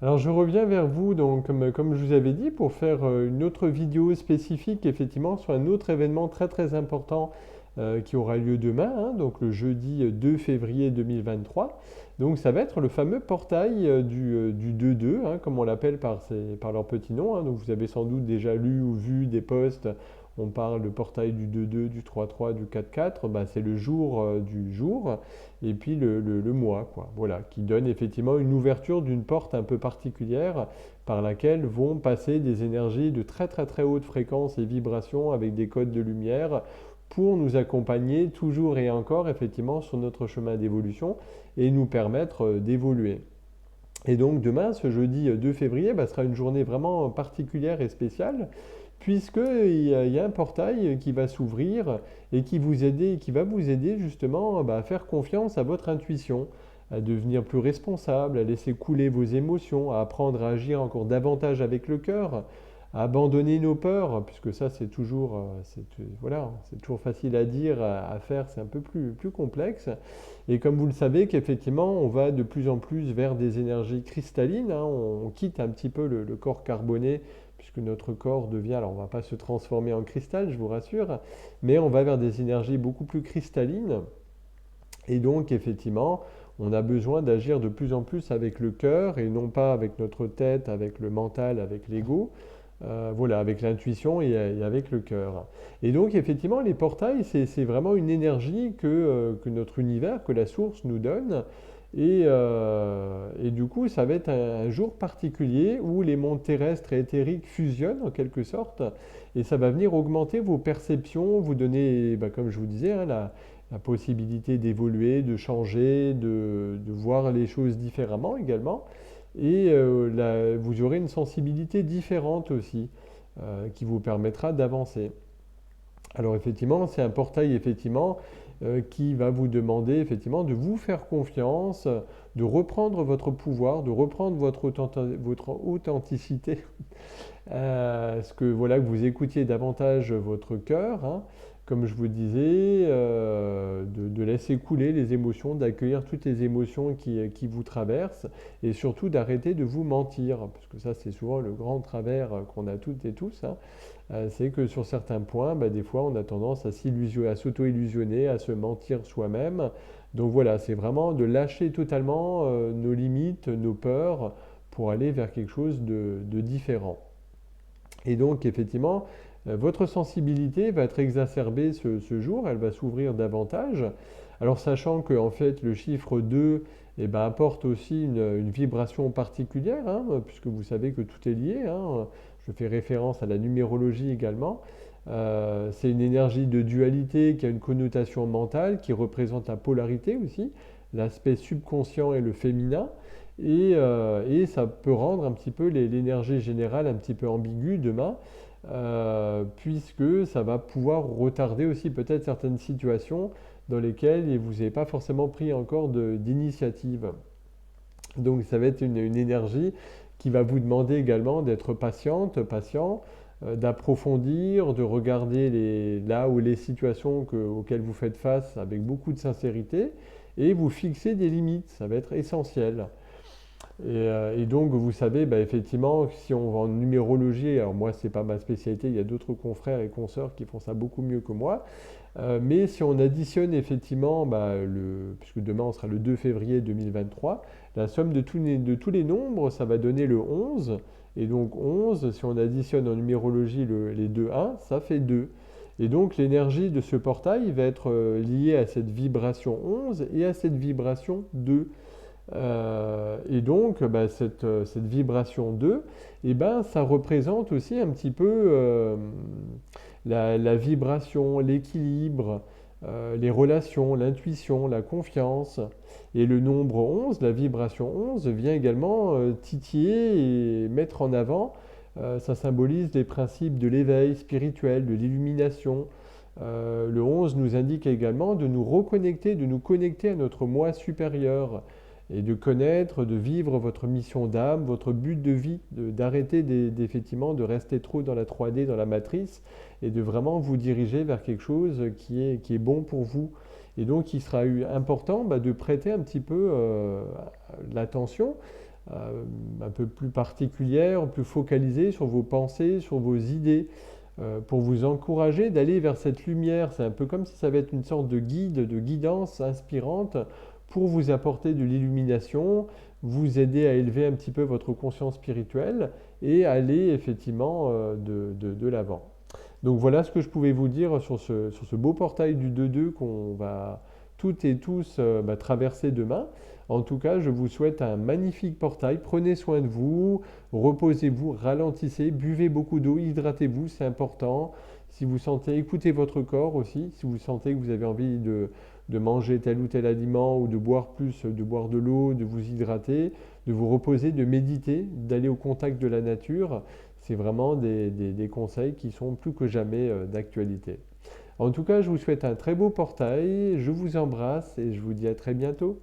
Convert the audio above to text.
Alors je reviens vers vous, donc comme je vous avais dit, pour faire une autre vidéo spécifique effectivement sur un autre événement très très important qui aura lieu demain, hein, donc le jeudi 2 février 2023. Donc ça va être le fameux portail du 2-2, hein, comme on l'appelle par leur petit nom, hein. Donc vous avez sans doute déjà lu ou vu des posts, on parle de portail du 2-2, du 3-3, du 4-4, bah, c'est le jour du jour et puis le mois, quoi. Voilà, qui donne effectivement une ouverture d'une porte un peu particulière par laquelle vont passer des énergies de très très très haute fréquence et vibration avec des codes de lumière pour nous accompagner toujours et encore effectivement sur notre chemin d'évolution et nous permettre d'évoluer. Et donc demain, ce jeudi 2 février, bah, sera une journée vraiment particulière et spéciale, puisqu'il y a un portail qui va s'ouvrir et qui va vous aider justement bah, à faire confiance à votre intuition, à devenir plus responsable, à laisser couler vos émotions, à apprendre à agir encore davantage avec le cœur, à abandonner nos peurs, puisque ça c'est toujours, voilà, c'est toujours facile à dire, à faire, c'est un peu plus complexe. Et comme vous le savez, qu'effectivement, on va de plus en plus vers des énergies cristallines, hein, on quitte un petit peu le corps carboné, puisque notre corps devient, alors on ne va pas se transformer en cristal, je vous rassure, mais on va vers des énergies beaucoup plus cristallines. Et donc, effectivement, on a besoin d'agir de plus en plus avec le cœur et non pas avec notre tête, avec le mental, avec l'ego. Voilà, avec l'intuition et avec le cœur. Et donc, effectivement, les portails, c'est vraiment une énergie que notre univers, que la source nous donne. Et du coup, ça va être un jour particulier où les mondes terrestres et éthériques fusionnent en quelque sorte. Et ça va venir augmenter vos perceptions, vous donner, bah, comme je vous disais, hein, la possibilité d'évoluer, de changer, de voir les choses différemment également. Et vous aurez une sensibilité différente aussi qui vous permettra d'avancer. Alors effectivement, c'est un portail effectivement qui va vous demander effectivement de vous faire confiance, de reprendre votre pouvoir, de reprendre votre authenticité, ce que voilà que vous écoutiez davantage votre cœur, hein, comme je vous disais, de laisser couler les émotions, d'accueillir toutes les émotions qui vous traversent, et surtout d'arrêter de vous mentir, parce que ça c'est souvent le grand travers qu'on a toutes et tous, hein. C'est que sur certains points, bah, des fois on a tendance à s'illusionner, à s'auto-illusionner, à se mentir soi-même. Donc voilà, c'est vraiment de lâcher totalement nos limites, nos peurs, pour aller vers quelque chose de différent. Et donc, effectivement, votre sensibilité va être exacerbée ce jour, elle va s'ouvrir davantage. Alors, sachant que en fait, le chiffre 2 eh ben, apporte aussi une vibration particulière, hein, puisque vous savez que tout est lié, hein. Je fais référence à la numérologie également. C'est une énergie de dualité qui a une connotation mentale, qui représente la polarité aussi, l'aspect subconscient et le féminin. Et ça peut rendre un petit peu l'énergie générale un petit peu ambiguë demain, puisque ça va pouvoir retarder aussi peut-être certaines situations dans lesquelles vous n'avez pas forcément pris encore d'initiative. Donc ça va être une énergie qui va vous demander également d'être patiente, patient, d'approfondir, de regarder là où les situations auxquelles vous faites face avec beaucoup de sincérité et vous fixer des limites, ça va être essentiel. Et donc, vous savez, bah, effectivement, si on va en numérologie, alors moi, c'est pas ma spécialité, il y a d'autres confrères et consoeurs qui font ça beaucoup mieux que moi, mais si on additionne effectivement, bah, puisque demain on sera le 2 février 2023, la somme de tous les nombres, ça va donner le 11, et donc 11, si on additionne en numérologie les deux 1, ça fait 2. Et donc l'énergie de ce portail va être liée à cette vibration 11 et à cette vibration 2. Et donc, bah, cette vibration 2, eh ben, ça représente aussi un petit peu la vibration, l'équilibre, les relations, l'intuition, la confiance. Et le nombre 11, la vibration 11, vient également titiller et mettre en avant, ça symbolise les principes de l'éveil spirituel, de l'illumination. Le 11 nous indique également de nous reconnecter, de nous connecter à notre moi supérieur et de connaître, de vivre votre mission d'âme, votre but de vie, d'arrêter effectivement de rester trop dans la 3D, dans la matrice, et de vraiment vous diriger vers quelque chose qui est bon pour vous. Et donc il sera important bah, de prêter un petit peu l'attention un peu plus particulières, plus focalisées sur vos pensées, sur vos idées, pour vous encourager d'aller vers cette lumière. C'est un peu comme si ça va être une sorte de guide, de guidance inspirante pour vous apporter de l'illumination, vous aider à élever un petit peu votre conscience spirituelle et aller effectivement de l'avant. Donc voilà ce que je pouvais vous dire sur ce beau portail du 2-2 qu'on va toutes et tous traverser demain. En tout cas, je vous souhaite un magnifique portail. Prenez soin de vous, reposez-vous, ralentissez, buvez beaucoup d'eau, hydratez-vous, c'est important. Si vous sentez, écoutez votre corps aussi. Si vous sentez que vous avez envie de manger tel ou tel aliment ou de boire plus, de boire de l'eau, de vous hydrater, de vous reposer, de méditer, d'aller au contact de la nature, c'est vraiment des conseils qui sont plus que jamais d'actualité. En tout cas, je vous souhaite un très beau portail, je vous embrasse et je vous dis à très bientôt.